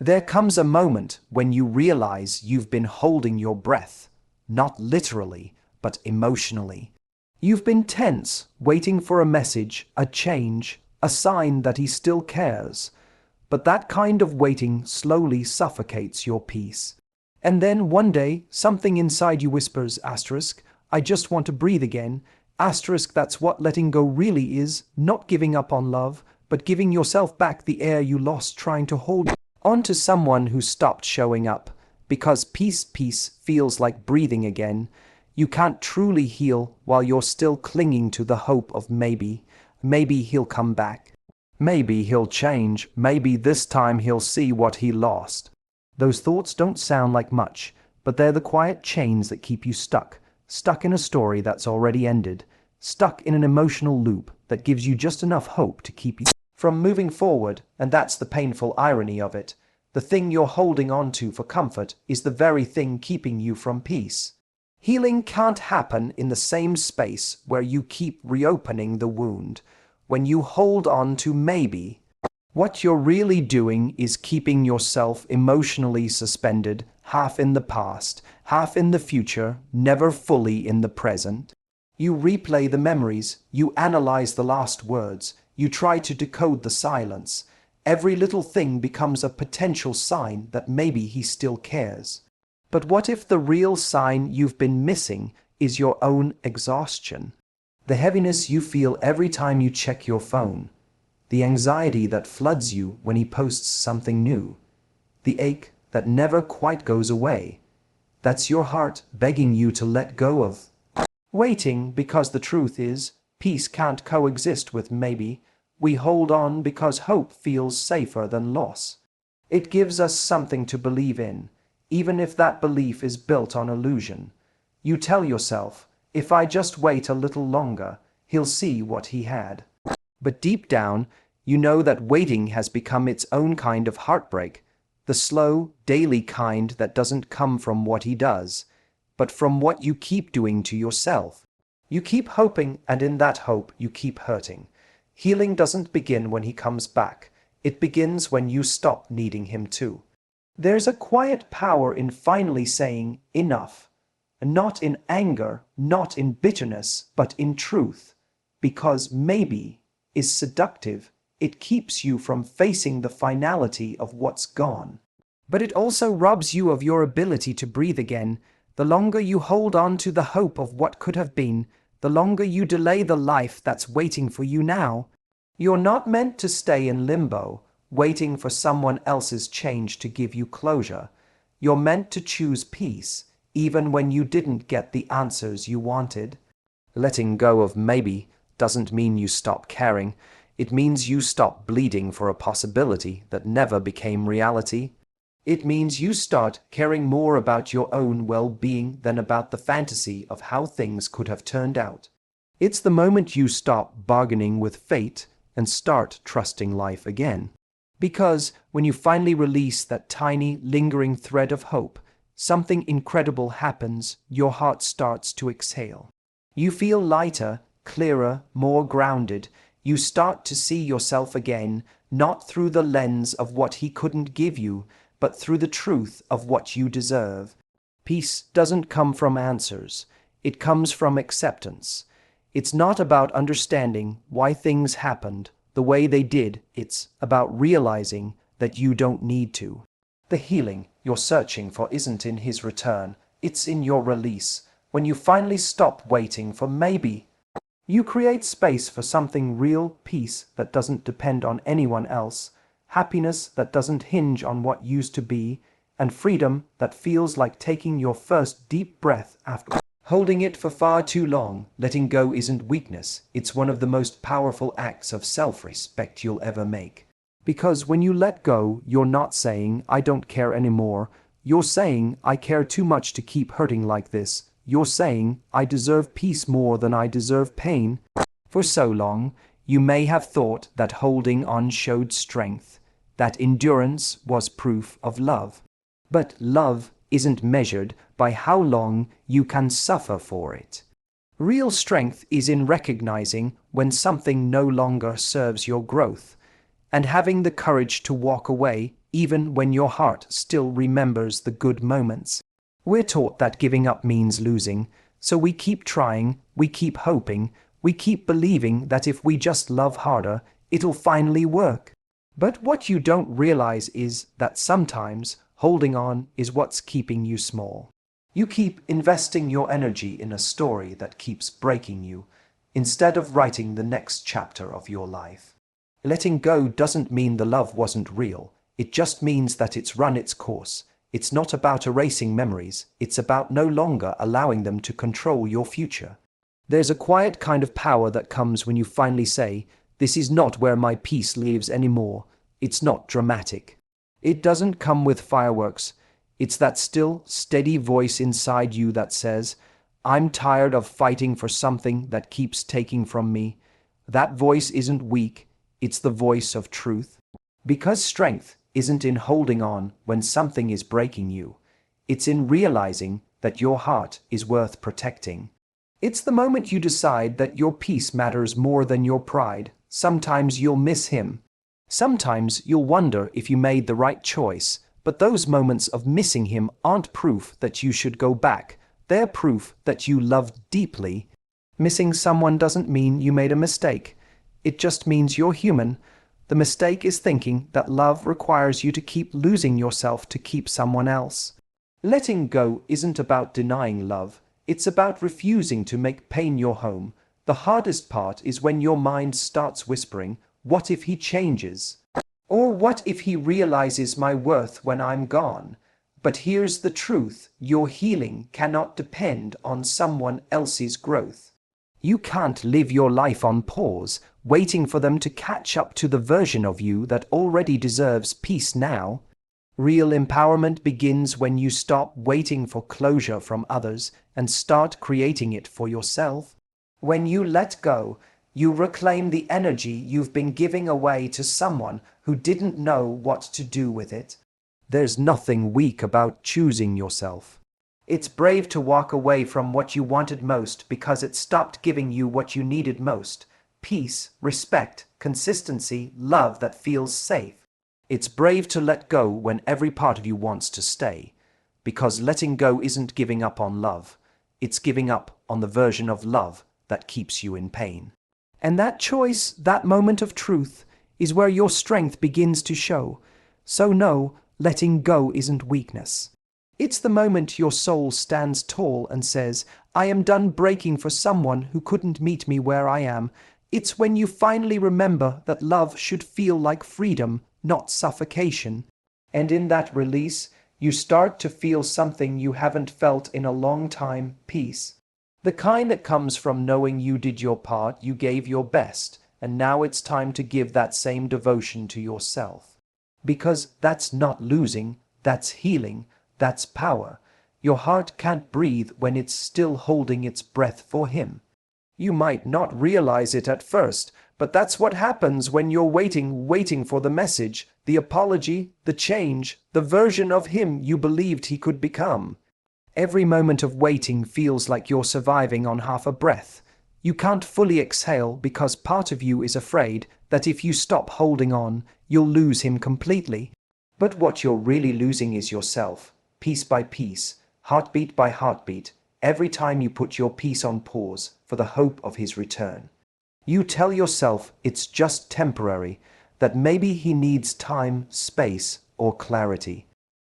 There comes a moment when you realize you've been holding your breath, not literally, but emotionally. You've been tense, waiting for a message, a change, a sign that he still cares. But that kind of waiting slowly suffocates your peace. And then one day, something inside you whispers, asterisk, I just want to breathe again. Asterisk, that's what letting go really is, not giving up on love, but giving yourself back the air you lost trying to hold on to someone who stopped showing up. Because peace feels like breathing again. You can't truly heal while you're still clinging to the hope of maybe he'll come back. Maybe he'll change, maybe this time he'll see what he lost. Those thoughts don't sound like much, but they're the quiet chains that keep you stuck in a story that's already ended, stuck in an emotional loop that gives you just enough hope to keep you from moving forward, and that's the painful irony of it. The thing you're holding on to for comfort is the very thing keeping you from peace. Healing can't happen in the same space where you keep reopening the wound. When you hold on to maybe, what you're really doing is keeping yourself emotionally suspended, half in the past, half in the future, never fully in the present. You replay the memories, you analyze the last words, you try to decode the silence. Every little thing becomes a potential sign that maybe he still cares. But what if the real sign you've been missing is your own exhaustion? The heaviness you feel every time you check your phone. The anxiety that floods you when he posts something new. The ache that never quite goes away. That's your heart begging you to let go of waiting, because the truth is, peace can't coexist with maybe. We hold on because hope feels safer than loss. It gives us something to believe in, even if that belief is built on illusion. You tell yourself, if I just wait a little longer, he'll see what he had. But deep down, you know that waiting has become its own kind of heartbreak, the slow, daily kind that doesn't come from what he does, but from what you keep doing to yourself. You keep hoping, and in that hope you keep hurting. Healing doesn't begin when he comes back. It begins when you stop needing him too. There's a quiet power in finally saying enough. Not in anger, not in bitterness, but in truth. Because maybe is seductive. It keeps you from facing the finality of what's gone. But it also robs you of your ability to breathe again. The longer you hold on to the hope of what could have been, the longer you delay the life that's waiting for you now. You're not meant to stay in limbo, waiting for someone else's change to give you closure. You're meant to choose peace, even when you didn't get the answers you wanted. Letting go of maybe doesn't mean you stop caring. It means you stop bleeding for a possibility that never became reality. It means you start caring more about your own well-being than about the fantasy of how things could have turned out. It's the moment you stop bargaining with fate and start trusting life again. Because when you finally release that tiny, lingering thread of hope, something incredible happens. Your heart starts to exhale. You feel lighter, clearer, more grounded. You start to see yourself again, not through the lens of what he couldn't give you, but through the truth of what you deserve. Peace doesn't come from answers. It comes from acceptance. It's not about understanding why things happened the way they did. It's about realizing that you don't need to. The healing you're searching for isn't in his return. It's in your release. When you finally stop waiting for maybe, you create space for something real, peace that doesn't depend on anyone else, happiness that doesn't hinge on what used to be, and freedom that feels like taking your first deep breath after holding it for far too long. Letting go isn't weakness. It's one of the most powerful acts of self-respect you'll ever make. Because when you let go, you're not saying, I don't care anymore. You're saying, I care too much to keep hurting like this. You're saying, I deserve peace more than I deserve pain. For so long, you may have thought that holding on showed strength, that endurance was proof of love. But love isn't measured by how long you can suffer for it. Real strength is in recognizing when something no longer serves your growth. and having the courage to walk away even when your heart still remembers the good moments. We're taught that giving up means losing, so we keep trying, we keep hoping, we keep believing that if we just love harder, it'll finally work. But what you don't realize is that sometimes holding on is what's keeping you small. You keep investing your energy in a story that keeps breaking you, instead of writing the next chapter of your life. Letting go doesn't mean the love wasn't real. It just means that it's run its course. It's not about erasing memories. It's about no longer allowing them to control your future. There's a quiet kind of power that comes when you finally say, "This is not where my peace lives anymore." It's not dramatic. It doesn't come with fireworks. It's that still, steady voice inside you that says, "I'm tired of fighting for something that keeps taking from me." That voice isn't weak. It's the voice of truth. Because strength isn't in holding on when something is breaking you. It's in realizing that your heart is worth protecting. It's the moment you decide that your peace matters more than your pride. Sometimes you'll miss him. Sometimes you'll wonder if you made the right choice, but those moments of missing him aren't proof that you should go back. They're proof that you loved deeply. Missing someone doesn't mean you made a mistake. It just means you're human. The mistake is thinking that love requires you to keep losing yourself to keep someone else. Letting go isn't about denying love. It's about refusing to make pain your home. The hardest part is when your mind starts whispering, "What if he changes?" Or "What if he realizes my worth when I'm gone?" But here's the truth: your healing cannot depend on someone else's growth. You can't live your life on pause, waiting for them to catch up to the version of you that already deserves peace now. Real empowerment begins when you stop waiting for closure from others and start creating it for yourself. When you let go, you reclaim the energy you've been giving away to someone who didn't know what to do with it. There's nothing weak about choosing yourself. It's brave to walk away from what you wanted most because it stopped giving you what you needed most: peace, respect, consistency, love that feels safe. It's brave to let go when every part of you wants to stay, because letting go isn't giving up on love. It's giving up on the version of love that keeps you in pain. And that choice, that moment of truth, is where your strength begins to show. So no, letting go isn't weakness. It's the moment your soul stands tall and says, "I am done breaking for someone who couldn't meet me where I am." It's when you finally remember that love should feel like freedom, not suffocation. And in that release, you start to feel something you haven't felt in a long time: peace. The kind that comes from knowing you did your part, you gave your best, and now it's time to give that same devotion to yourself. Because that's not losing, that's healing, that's power. Your heart can't breathe when it's still holding its breath for him. You might not realize it at first, but that's what happens when you're waiting for the message, the apology, the change, the version of him you believed he could become. Every moment of waiting feels like you're surviving on half a breath. You can't fully exhale because part of you is afraid that if you stop holding on, you'll lose him completely. But what you're really losing is yourself, piece by piece, heartbeat by heartbeat, every time you put your peace on pause for the hope of his return. You tell yourself it's just temporary, that maybe he needs time, space, or clarity.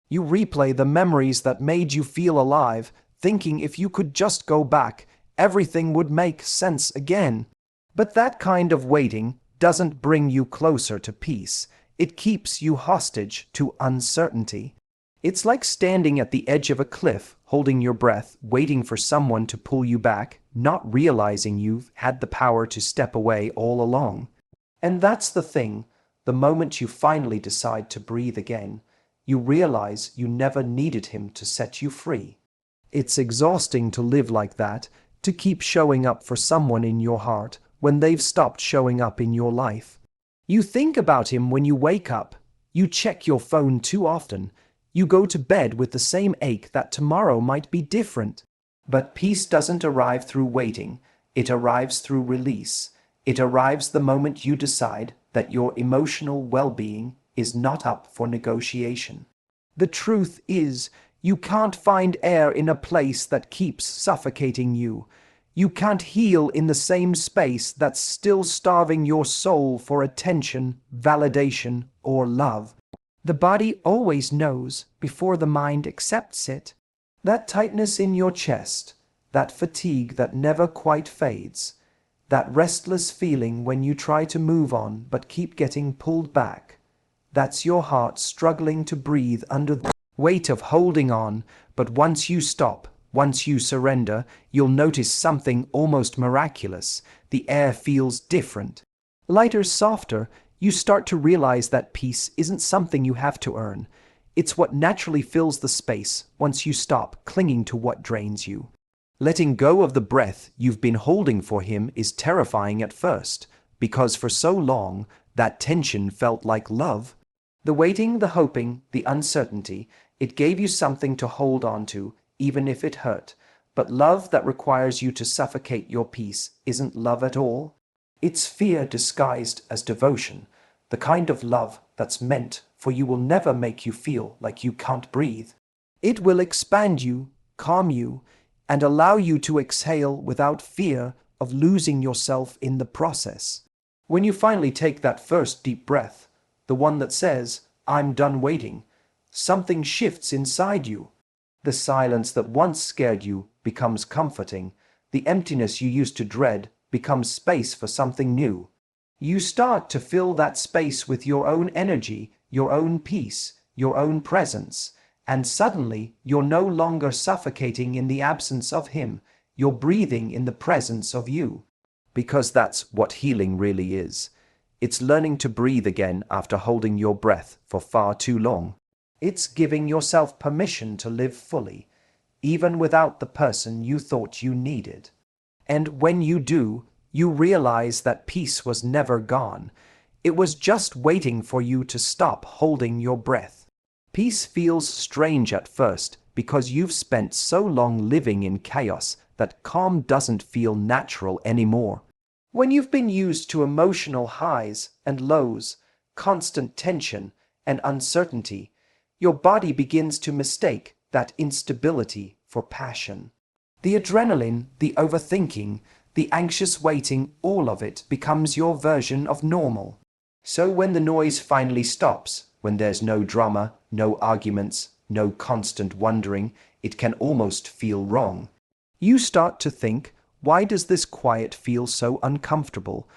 You replay the memories that made you feel alive, thinking if you could just go back, everything would make sense again. But that kind of waiting doesn't bring you closer to peace. It keeps you hostage to uncertainty. It's like standing at the edge of a cliff, holding your breath, waiting for someone to pull you back, not realizing you've had the power to step away all along. And that's the thing: the moment you finally decide to breathe again, you realize you never needed him to set you free. It's exhausting to live like that, to keep showing up for someone in your heart when they've stopped showing up in your life. You think about him when you wake up. You check your phone too often. You go to bed with the same ache that tomorrow might be different. But peace doesn't arrive through waiting. It arrives through release. It arrives the moment you decide that your emotional well-being is not up for negotiation. The truth is, you can't find air in a place that keeps suffocating you. You can't heal in the same space that's still starving your soul for attention, validation, or love. The body always knows before the mind accepts it. That tightness in your chest, that fatigue that never quite fades, that restless feeling when you try to move on but keep getting pulled back, that's your heart struggling to breathe under the weight of holding on. But once you stop, once you surrender, you'll notice something almost miraculous. The air feels different. Lighter, softer. You start to realize that peace isn't something you have to earn. It's what naturally fills the space once you stop clinging to what drains you. Letting go of the breath you've been holding for him is terrifying at first, because for so long, that tension felt like love. The waiting, the hoping, the uncertainty, it gave you something to hold on to, even if it hurt. But love that requires you to suffocate your peace isn't love at all. It's fear disguised as devotion, the kind of love that's meant for you will never make you feel like you can't breathe. It will expand you, calm you, and allow you to exhale without fear of losing yourself in the process. When you finally take that first deep breath, the one that says, "I'm done waiting," something shifts inside you. The silence that once scared you becomes comforting. The emptiness you used to dread becomes space for something new. You start to fill that space with your own energy, your own peace, your own presence, and suddenly you're no longer suffocating in the absence of him. You're breathing in the presence of you. Because that's what healing really is. It's learning to breathe again after holding your breath for far too long. It's giving yourself permission to live fully, even without the person you thought you needed. And when you do, you realize that peace was never gone. It was just waiting for you to stop holding your breath. Peace feels strange at first because you've spent so long living in chaos that calm doesn't feel natural anymore. When you've been used to emotional highs and lows, constant tension and uncertainty, your body begins to mistake that instability for passion. The adrenaline, the overthinking, the anxious waiting, all of it becomes your version of normal. So when the noise finally stops, when there's no drama, no arguments, no constant wondering, it can almost feel wrong. You start to think, why does this quiet feel so uncomfortable?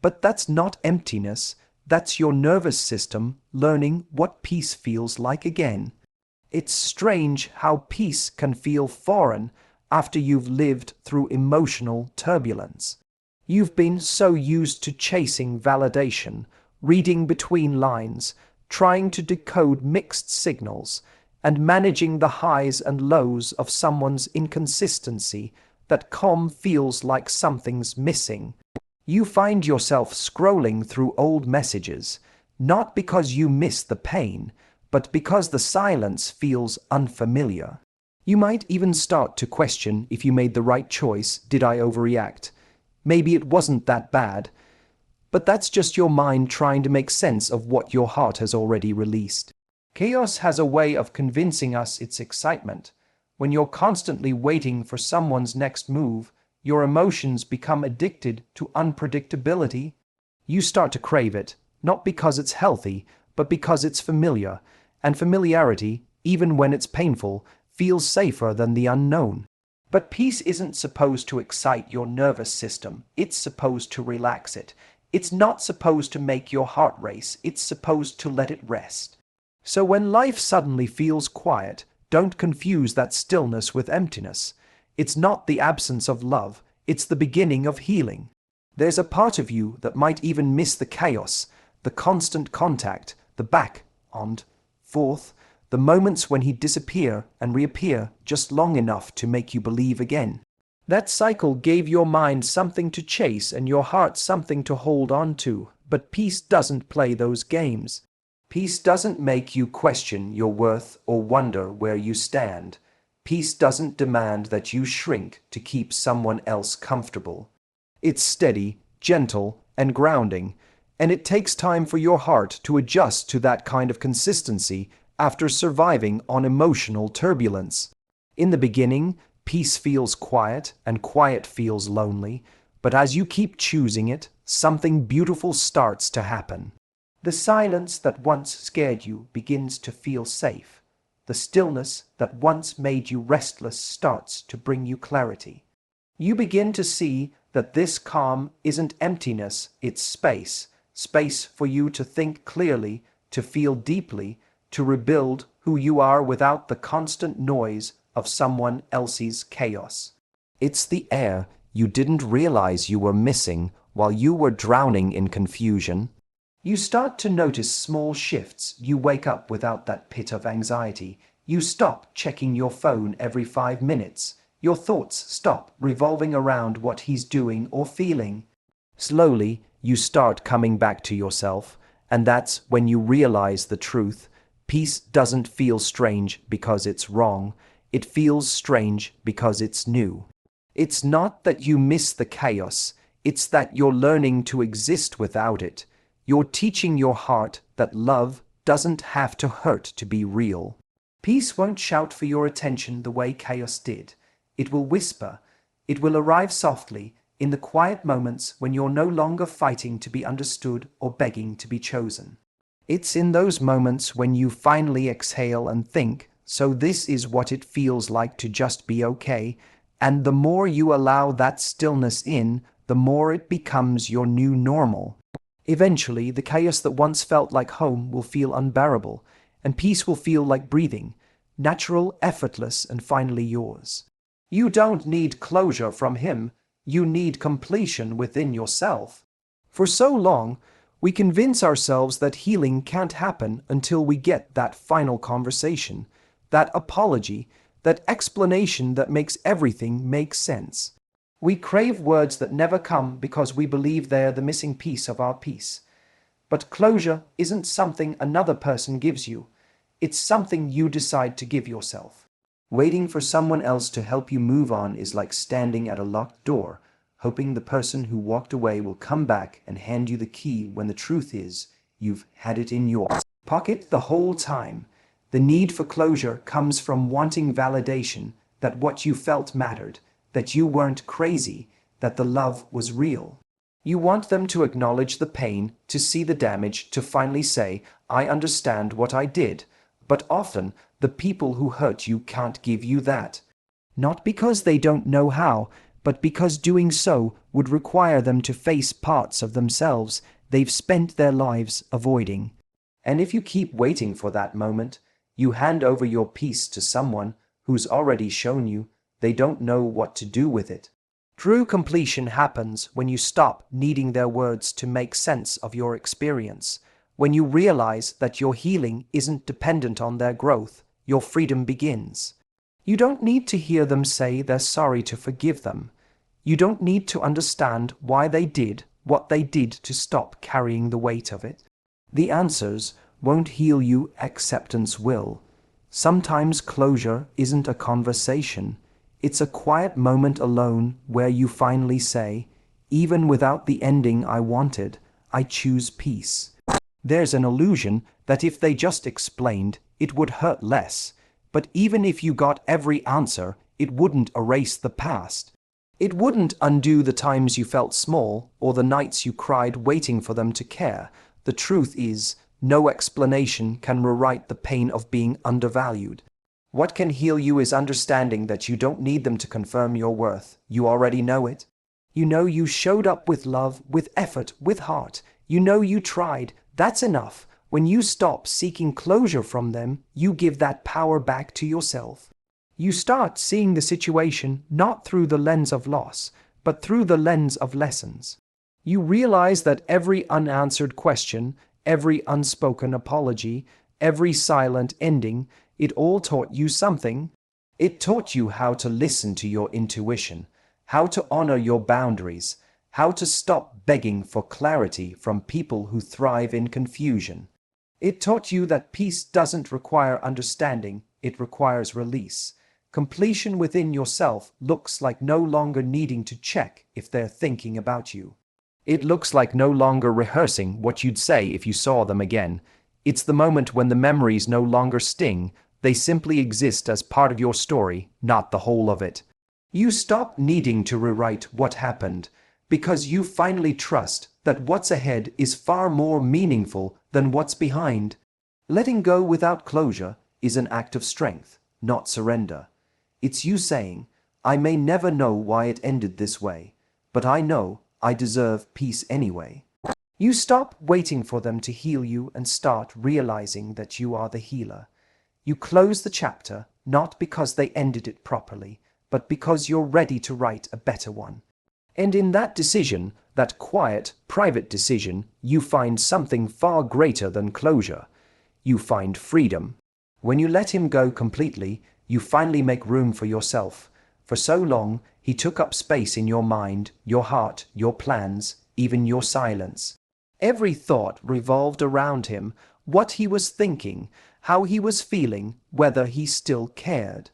But that's not emptiness. That's your nervous system learning what peace feels like again. It's strange how peace can feel foreign after you've lived through emotional turbulence. You've been so used to chasing validation, reading between lines, trying to decode mixed signals, and managing the highs and lows of someone's inconsistency that calm feels like something's missing. You find yourself scrolling through old messages, not because you miss the pain, but because the silence feels unfamiliar. You might even start to question if you made the right choice. Did I overreact? Maybe it wasn't that bad. But that's just your mind trying to make sense of what your heart has already released. Chaos has a way of convincing us it's excitement. When you're constantly waiting for someone's next move, your emotions become addicted to unpredictability. You start to crave it, not because it's healthy, but because it's familiar. And familiarity, even when it's painful, feels safer than the unknown. But peace isn't supposed to excite your nervous system. It's supposed to relax it. It's not supposed to make your heart race. It's supposed to let it rest. So when life suddenly feels quiet, don't confuse that stillness with emptiness. It's not the absence of love. It's the beginning of healing. There's a part of you that might even miss the chaos, the constant contact, the back and forth, the moments when he'd disappear and reappear just long enough to make you believe again. That cycle gave your mind something to chase and your heart something to hold on to. But peace doesn't play those games. Peace doesn't make you question your worth or wonder where you stand. Peace doesn't demand that you shrink to keep someone else comfortable. It's steady, gentle, and grounding. And it takes time for your heart to adjust to that kind of consistency after surviving on emotional turbulence. In the beginning, peace feels quiet and quiet feels lonely, but as you keep choosing it, something beautiful starts to happen. The silence that once scared you begins to feel safe. The stillness that once made you restless starts to bring you clarity. You begin to see that this calm isn't emptiness, it's space. Space for you to think clearly, to feel deeply, to rebuild who you are without the constant noise of someone else's chaos. It's the air you didn't realize you were missing while you were drowning in confusion. You start to notice small shifts. You wake up without that pit of anxiety. You stop checking your phone every 5 minutes. Your thoughts stop revolving around what he's doing or feeling. Slowly, you start coming back to yourself, and that's when you realize the truth. Peace doesn't feel strange because it's wrong. It feels strange because it's new. It's not that you miss the chaos, it's that you're learning to exist without it. You're teaching your heart that love doesn't have to hurt to be real. Peace won't shout for your attention the way chaos did. It will whisper. It will arrive softly, in the quiet moments when you're no longer fighting to be understood or begging to be chosen. It's in those moments when you finally exhale and think, so this is what it feels like to just be okay, and the more you allow that stillness in, the more it becomes your new normal. Eventually, the chaos that once felt like home will feel unbearable, and peace will feel like breathing, natural, effortless, and finally yours. You don't need closure from him. You need completion within yourself. For so long, we convince ourselves that healing can't happen until we get that final conversation, that apology, that explanation that makes everything make sense. We crave words that never come because we believe they're the missing piece of our peace. But closure isn't something another person gives you. It's something you decide to give yourself. Waiting for someone else to help you move on is like standing at a locked door, hoping the person who walked away will come back and hand you the key when the truth is, you've had it in your pocket the whole time. The need for closure comes from wanting validation that what you felt mattered, that you weren't crazy, that the love was real. You want them to acknowledge the pain, to see the damage, to finally say, I understand what I did. But often, the people who hurt you can't give you that. Not because they don't know how, but because doing so would require them to face parts of themselves they've spent their lives avoiding. And if you keep waiting for that moment, you hand over your peace to someone who's already shown you they don't know what to do with it. True completion happens when you stop needing their words to make sense of your experience. When you realize that your healing isn't dependent on their growth, your freedom begins. You don't need to hear them say they're sorry to forgive them. You don't need to understand why they did what they did to stop carrying the weight of it. The answers won't heal you, acceptance will. Sometimes closure isn't a conversation. It's a quiet moment alone where you finally say, even without the ending I wanted, I choose peace. There's an illusion that if they just explained, it would hurt less. But even if you got every answer, it wouldn't erase the past. It wouldn't undo the times you felt small or the nights you cried waiting for them to care. The truth is, no explanation can rewrite the pain of being undervalued. What can heal you is understanding that you don't need them to confirm your worth. You already know it. You know you showed up with love, with effort, with heart. You know you tried. That's enough. When you stop seeking closure from them, you give that power back to yourself. You start seeing the situation not through the lens of loss, but through the lens of lessons. You realize that every unanswered question, every unspoken apology, every silent ending, it all taught you something. It taught you how to listen to your intuition, how to honor your boundaries, how to stop begging for clarity from people who thrive in confusion. It taught you that peace doesn't require understanding, it requires release. Completion within yourself looks like no longer needing to check if they're thinking about you. It looks like no longer rehearsing what you'd say if you saw them again. It's the moment when the memories no longer sting, they simply exist as part of your story, not the whole of it. You stop needing to rewrite what happened, because you finally trust that what's ahead is far more meaningful than what's behind. Letting go without closure is an act of strength, not surrender. It's you saying, I may never know why it ended this way, but I know I deserve peace anyway. You stop waiting for them to heal you and start realizing that you are the healer. You close the chapter, not because they ended it properly, but because you're ready to write a better one. And in that decision, that quiet, private decision, you find something far greater than closure. You find freedom. When you let him go completely, you finally make room for yourself. For so long, he took up space in your mind, your heart, your plans, even your silence. Every thought revolved around him, what he was thinking, how he was feeling, whether he still cared.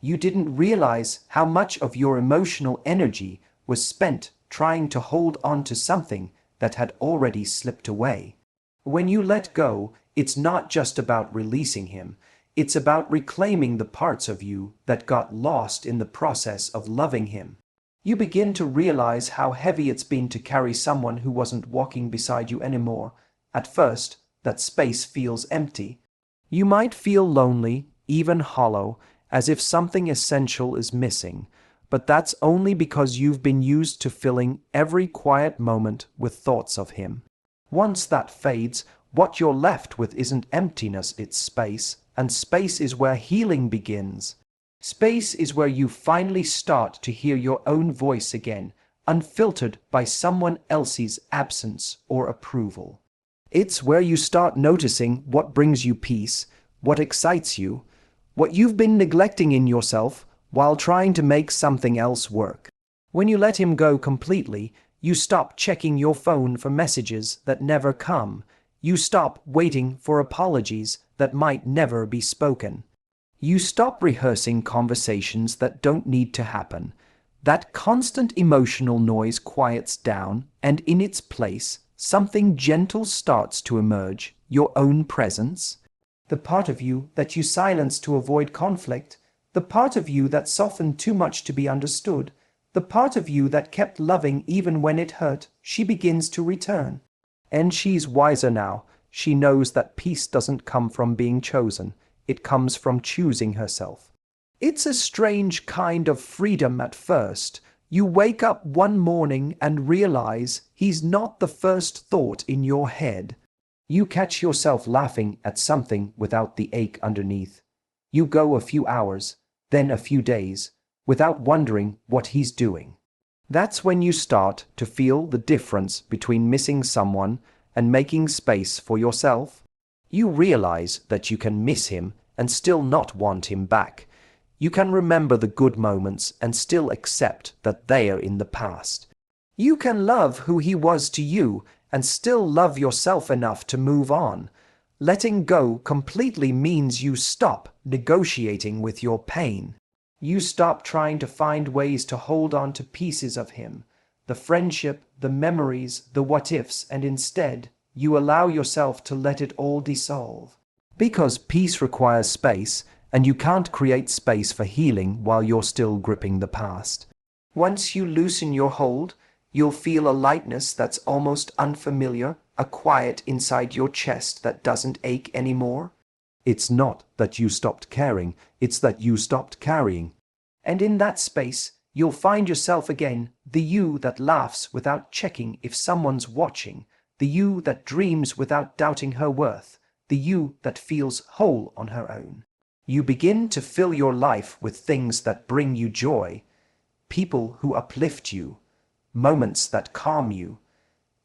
You didn't realize how much of your emotional energy was spent trying to hold on to something that had already slipped away. When you let go, it's not just about releasing him. It's about reclaiming the parts of you that got lost in the process of loving him. You begin to realize how heavy it's been to carry someone who wasn't walking beside you anymore. At first, that space feels empty. You might feel lonely, even hollow, as if something essential is missing, but that's only because you've been used to filling every quiet moment with thoughts of him. Once that fades, what you're left with isn't emptiness, it's space, and space is where healing begins. Space is where you finally start to hear your own voice again, unfiltered by someone else's absence or approval. It's where you start noticing what brings you peace, what excites you, what you've been neglecting in yourself while trying to make something else work. When you let him go completely, you stop checking your phone for messages that never come. You stop waiting for apologies that might never be spoken. You stop rehearsing conversations that don't need to happen. That constant emotional noise quiets down, and in its place, something gentle starts to emerge, your own presence. The part of you that you silenced to avoid conflict, the part of you that softened too much to be understood, the part of you that kept loving even when it hurt, she begins to return. And she's wiser now. She knows that peace doesn't come from being chosen. It comes from choosing herself. It's a strange kind of freedom at first. You wake up one morning and realize he's not the first thought in your head. You catch yourself laughing at something without the ache underneath. You go a few hours, then a few days, without wondering what he's doing. That's when you start to feel the difference between missing someone and making space for yourself. You realize that you can miss him and still not want him back. You can remember the good moments and still accept that they are in the past. You can love who he was to you and still love yourself enough to move on. Letting go completely means you stop negotiating with your pain. You stop trying to find ways to hold on to pieces of him, the friendship, the memories, the what-ifs, and instead, you allow yourself to let it all dissolve. Because peace requires space, and you can't create space for healing while you're still gripping the past. Once you loosen your hold, you'll feel a lightness that's almost unfamiliar, a quiet inside your chest that doesn't ache anymore. It's not that you stopped caring, it's that you stopped carrying. And in that space, you'll find yourself again, the you that laughs without checking if someone's watching, the you that dreams without doubting her worth, the you that feels whole on her own. You begin to fill your life with things that bring you joy, people who uplift you, moments that calm you,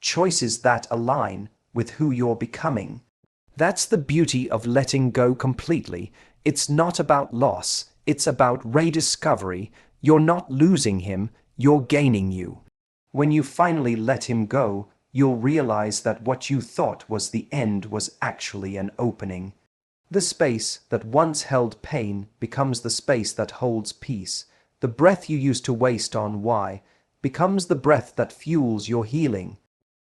choices that align with who you're becoming. That's the beauty of letting go completely. It's not about loss, it's about rediscovery. You're not losing him, you're gaining you. When you finally let him go, you'll realize that what you thought was the end was actually an opening. The space that once held pain becomes the space that holds peace. The breath you used to waste on why becomes the breath that fuels your healing.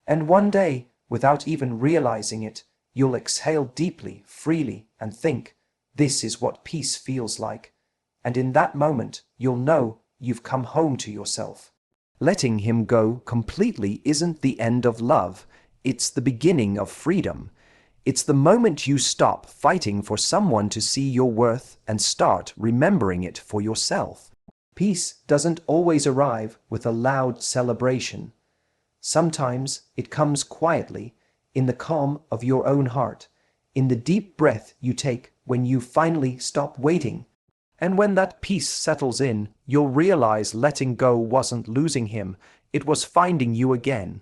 And one day, without even realizing it, you'll exhale deeply, freely, and think, this is what peace feels like. And in that moment, you'll know you've come home to yourself. Letting him go completely isn't the end of love, it's the beginning of freedom. It's the moment you stop fighting for someone to see your worth and start remembering it for yourself. Peace doesn't always arrive with a loud celebration. Sometimes it comes quietly, in the calm of your own heart, in the deep breath you take when you finally stop waiting. And when that peace settles in, you'll realize letting go wasn't losing him, it was finding you again.